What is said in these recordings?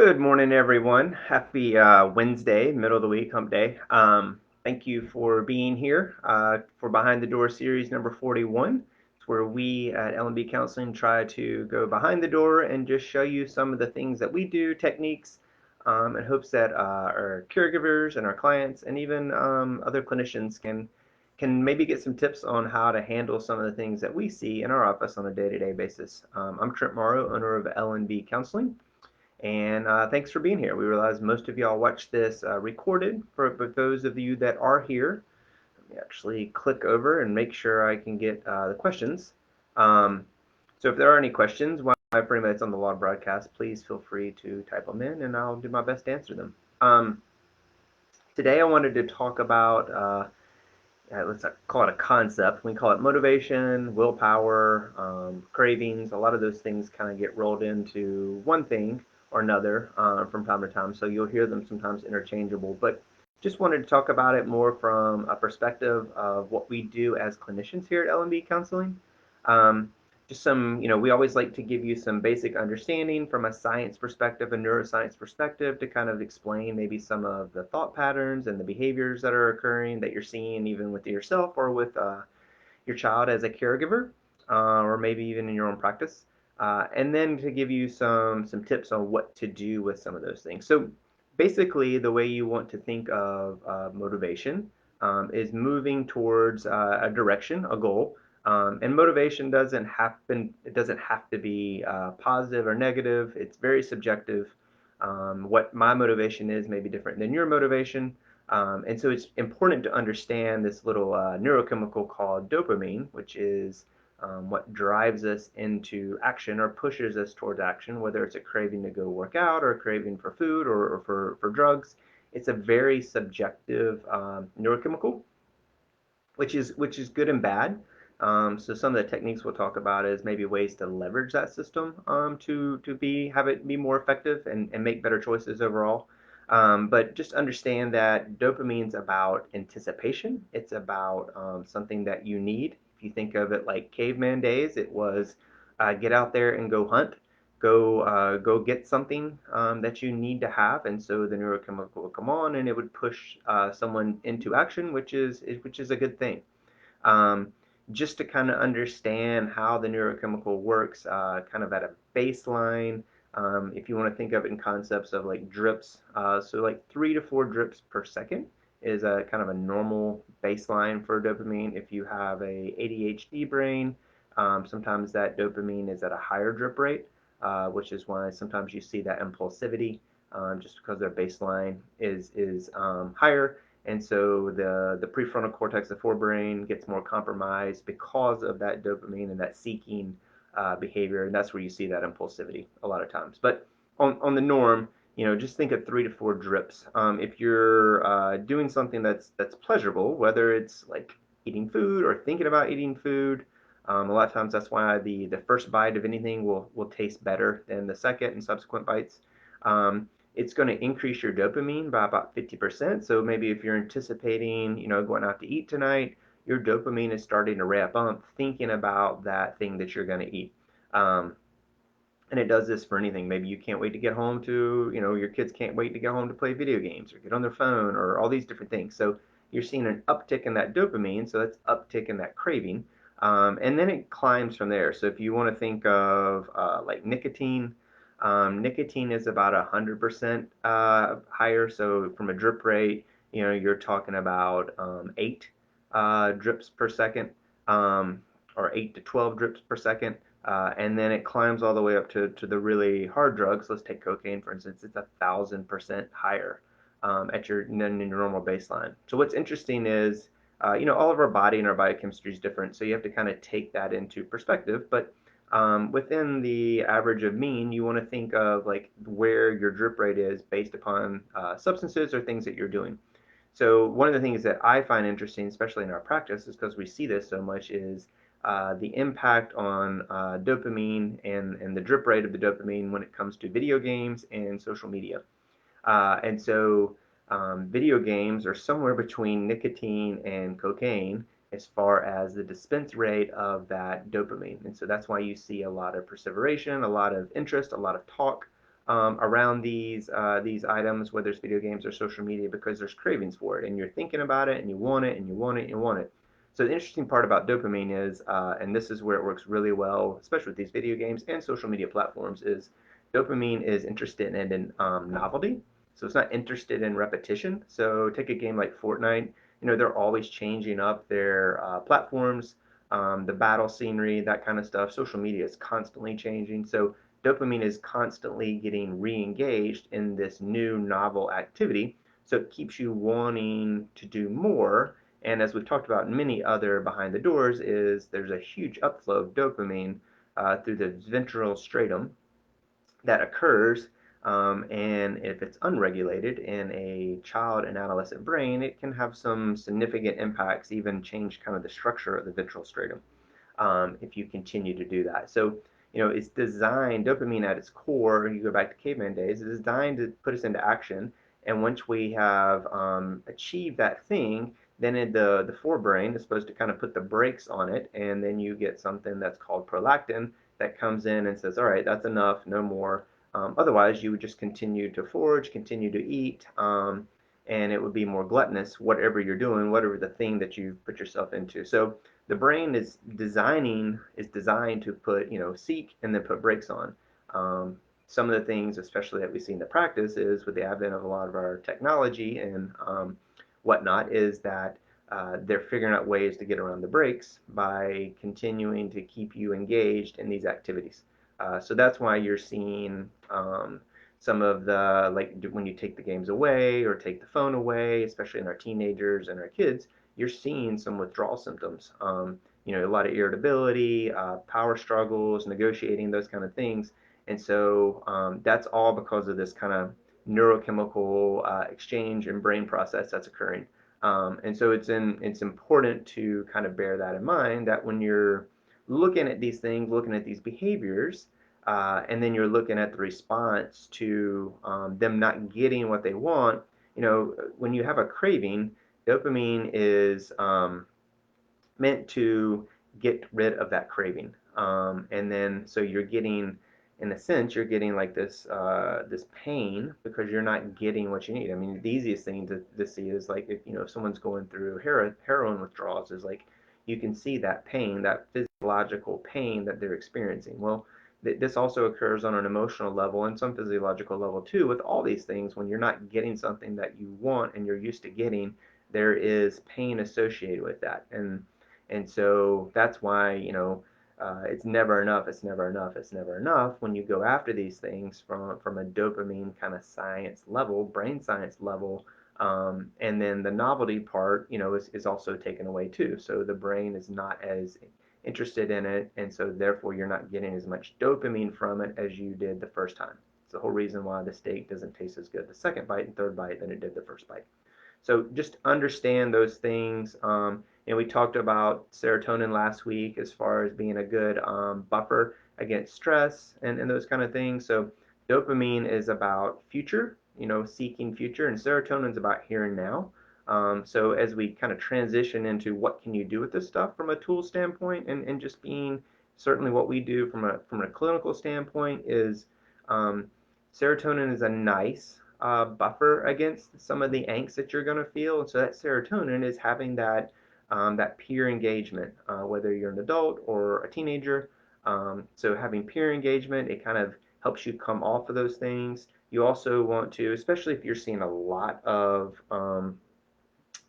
Good morning, everyone. Happy Wednesday, middle of the week, hump day. Thank you for being here for Behind the Door series number 41. It's where we at L&B Counseling try to go behind the door and just show you some of the things that we do, techniques, in hopes that our caregivers and our clients and even other clinicians can maybe get some tips on how to handle some of the things that we see in our office on a day-to-day basis. I'm Trent Morrow, owner of L&B Counseling. And thanks for being here. We realize most of y'all watch this recorded, but those of you that are here, let me actually click over and make sure I can get the questions. So if there are any questions while I pretty much on the live broadcast, please feel free to type them in and I'll do my best to answer them. Today I wanted to talk about, let's not call it a concept, we call it motivation, willpower, cravings. A lot of those things kind of get rolled into one thing or another from time to time. So you'll hear them sometimes interchangeable. But just wanted to talk about it more from a perspective of what we do as clinicians here at L&B Counseling. Um, just some, we always like to give you some basic understanding from a science perspective, a neuroscience perspective, to kind of explain maybe some of the thought patterns and the behaviors that are occurring that you're seeing even with yourself or with your child as a caregiver, or maybe even in your own practice. And then to give you some tips on what to do with some of those things. So basically, the way you want to think of motivation is moving towards a direction, a goal. And motivation it doesn't have to be positive or negative. It's very subjective. What my motivation is may be different than your motivation. And so it's important to understand this little neurochemical called dopamine, which is what drives us into action or pushes us towards action, whether it's a craving to go work out or a craving for food or for drugs. It's a very subjective neurochemical, which is good and bad. So some of the techniques we'll talk about is maybe ways to leverage that system to have it be more effective and make better choices overall. But just understand that dopamine's about anticipation. It's about something that you need. If you think of it like caveman days, it was get out there and go hunt, go get something that you need to have, and so the neurochemical would come on and it would push someone into action, which is a good thing. Um, just to kind of understand how the neurochemical works, kind of at a baseline. If you want to think of it in concepts of like drips, so like 3 to 4 drips per second is a kind of a normal baseline for dopamine. If you have a ADHD brain, sometimes that dopamine is at a higher drip rate, which is why sometimes you see that impulsivity, just because their baseline is higher. And so the prefrontal cortex, the forebrain, gets more compromised because of that dopamine and that seeking behavior, and that's where you see that impulsivity a lot of times. But on the norm, just think of 3 to 4 drips. If you're doing something that's pleasurable, whether it's like eating food or thinking about eating food, a lot of times that's why the first bite of anything will taste better than the second and subsequent bites. It's going to increase your dopamine by about 50%. So maybe if you're anticipating, going out to eat tonight, your dopamine is starting to ramp up thinking about that thing that you're going to eat. Um, and it does this for anything. Maybe you can't wait to get home to, your kids can't wait to get home to play video games or get on their phone or all these different things. So you're seeing an uptick in that dopamine, so that's uptick in that craving. And then it climbs from there. So if you want to think of like nicotine, nicotine is about 100% higher. So from a drip rate, you're talking about 8 drips per second, or 8 to 12 drips per second. And then it climbs all the way up to the really hard drugs. Let's take cocaine, for instance. It's 1,000% higher than your normal baseline. So what's interesting is, all of our body and our biochemistry is different. So you have to kind of take that into perspective. But within the average of mean, you want to think of like where your drip rate is based upon substances or things that you're doing. So one of the things that I find interesting, especially in our practice, is because we see this so much, is the impact on dopamine and the drip rate of the dopamine when it comes to video games and social media. And so video games are somewhere between nicotine and cocaine as far as the dispense rate of that dopamine. And so that's why you see a lot of perseveration, a lot of interest, a lot of talk around these items, whether it's video games or social media, because there's cravings for it, and you're thinking about it, and you want it, and you want it, and you want it. So the interesting part about dopamine is, and this is where it works really well, especially with these video games and social media platforms, is dopamine is interested in novelty. So it's not interested in repetition. So take a game like Fortnite. They're always changing up their platforms, the battle scenery, that kind of stuff. Social media is constantly changing. So dopamine is constantly getting re-engaged in this new novel activity. So it keeps you wanting to do more. And as we've talked about in many other behind the doors, is there's a huge upflow of dopamine through the ventral stratum that occurs. And if it's unregulated in a child and adolescent brain, it can have some significant impacts, even change kind of the structure of the ventral stratum if you continue to do that. So, it's designed, dopamine at its core, you go back to caveman days, is designed to put us into action. And once we have achieved that thing, then the forebrain is supposed to kind of put the brakes on it. And then you get something that's called prolactin that comes in and says, all right, that's enough, no more. Otherwise, you would just continue to forage, continue to eat, and it would be more gluttonous, whatever you're doing, whatever the thing that you've put yourself into. So the brain is designed to put seek and then put brakes on. Some of the things, especially that we see in the practice, is with the advent of a lot of our technology and whatnot, is that they're figuring out ways to get around the brakes by continuing to keep you engaged in these activities. So that's why you're seeing some of the, like when you take the games away or take the phone away, especially in our teenagers and our kids, you're seeing some withdrawal symptoms. A lot of irritability, power struggles, negotiating, those kind of things. And so that's all because of this kind of neurochemical exchange and brain process that's occurring. And so it's important to kind of bear that in mind, that when you're looking at these things, looking at these behaviors, and then you're looking at the response to them not getting what they want. When you have a craving, dopamine is meant to get rid of that craving. And then so you're getting, in a sense, you're getting like this pain because you're not getting what you need. I mean, the easiest thing to see is like if someone's going through heroin withdrawals, is like you can see that pain, that physiological pain that they're experiencing. Well, this also occurs on an emotional level and some physiological level too. With all these things, when you're not getting something that you want and you're used to getting, there is pain associated with that. And so that's why, it's never enough, it's never enough, it's never enough when you go after these things from a dopamine kind of science level, brain science level. And then the novelty part, is also taken away too. So the brain is not as interested in it, and so therefore you're not getting as much dopamine from it as you did the first time. It's the whole reason why the steak doesn't taste as good the second bite and third bite than it did the first bite. So just understand those things. And we talked about serotonin last week as far as being a good buffer against stress and those kind of things. So dopamine is about future, seeking future, and serotonin is about here and now. So as we kind of transition into what can you do with this stuff from a tool standpoint, and just being certainly what we do from a clinical standpoint is um, serotonin is a nice buffer against some of the angst that you're going to feel. And so that serotonin is having that peer engagement, whether you're an adult or a teenager. So having peer engagement, it kind of helps you come off of those things. You also want to, especially if you're seeing a lot of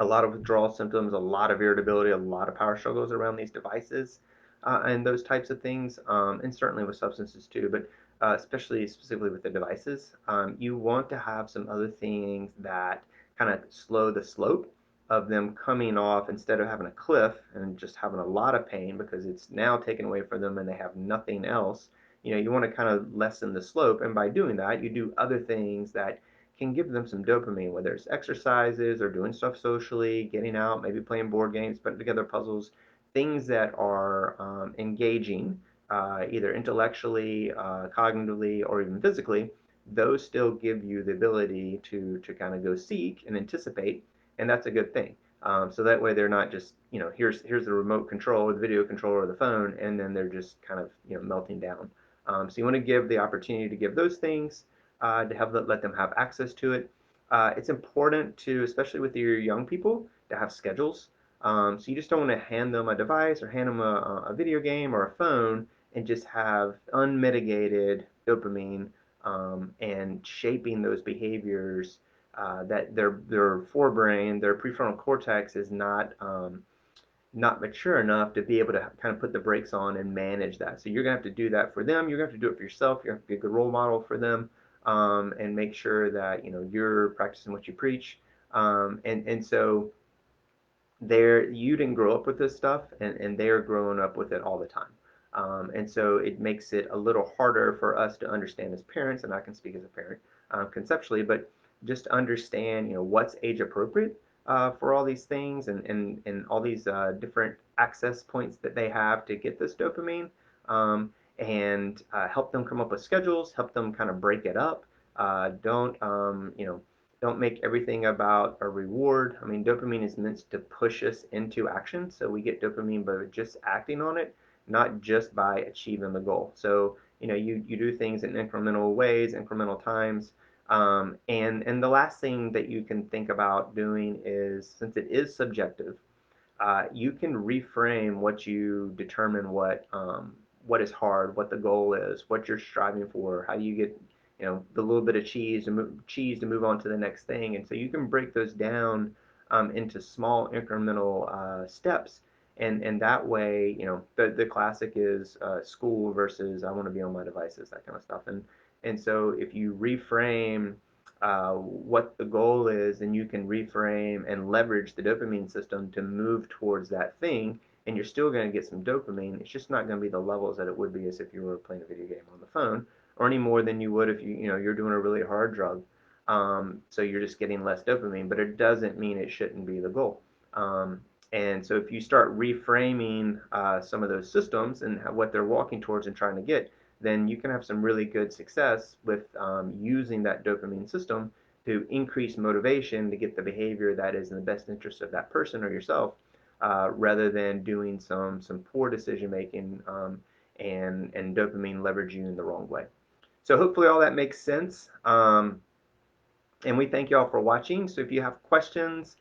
withdrawal symptoms, a lot of irritability, a lot of power struggles around these devices, and those types of things, and certainly with substances too, but especially specifically with the devices, you want to have some other things that kind of slow the slope of them coming off instead of having a cliff and just having a lot of pain because it's now taken away from them and they have nothing else. You want to kind of lessen the slope, and by doing that, you do other things that can give them some dopamine, whether it's exercises or doing stuff socially, getting out, maybe playing board games, putting together puzzles, things that are engaging, either intellectually, cognitively, or even physically. Those still give you the ability to kind of go seek and anticipate, and that's a good thing. So that way they're not just here's the remote control or the video controller or the phone, and then they're just kind of melting down. So you want to give the opportunity to give those things, to have let them have access to it. It's important to, especially with your young people, to have schedules. So you just don't want to hand them a device or hand them a video game or a phone and just have unmitigated dopamine and shaping those behaviors that their forebrain, their prefrontal cortex is not mature enough to be able to kind of put the brakes on and manage that. So you're gonna have to do that for them. You're gonna have to do it for yourself. You have to be a good role model for them, and make sure that you're practicing what you preach. And so you didn't grow up with this stuff, and they're growing up with it all the time. And so it makes it a little harder for us to understand as parents, and I can speak as a parent conceptually, but just understand, what's age appropriate for all these things and all these different access points that they have to get this dopamine, and help them come up with schedules, help them kind of break it up. Don't make everything about a reward. I mean, dopamine is meant to push us into action. So we get dopamine by just acting on it, not just by achieving the goal. So, you do things in incremental ways, incremental times. And the last thing that you can think about doing is, since it is subjective, you can reframe what you determine what is hard, what the goal is, what you're striving for, how you get the little bit of cheese to move on to the next thing, and so you can break those down into small incremental steps, and that way the classic is school versus I want to be on my devices, that kind of stuff, and so if you reframe what the goal is, and you can reframe and leverage the dopamine system to move towards that thing, and you're still going to get some dopamine. It's just not going to be the levels that it would be as if you were playing a video game on the phone, or any more than you would if you're doing a really hard drug. So you're just getting less dopamine, but it doesn't mean it shouldn't be the goal. And so if you start reframing some of those systems and what they're walking towards and trying to get, then you can have some really good success with using that dopamine system to increase motivation to get the behavior that is in the best interest of that person or yourself, rather than doing some poor decision making, and dopamine leverage you in the wrong way. So hopefully all that makes sense. And we thank you all for watching. So if you have questions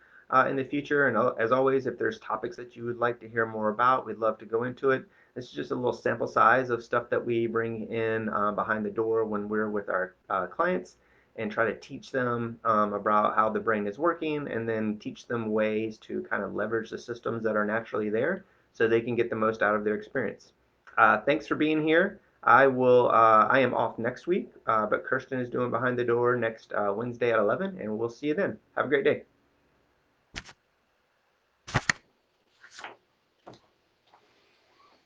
in the future, and as always, if there's topics that you would like to hear more about, we'd love to go into it. This is just a little sample size of stuff that we bring in behind the door when we're with our clients, and try to teach them about how the brain is working, and then teach them ways to kind of leverage the systems that are naturally there so they can get the most out of their experience. Thanks for being here. I am off next week, but Kirsten is doing Behind the Door next Wednesday at 11, and we'll see you then. Have a great day.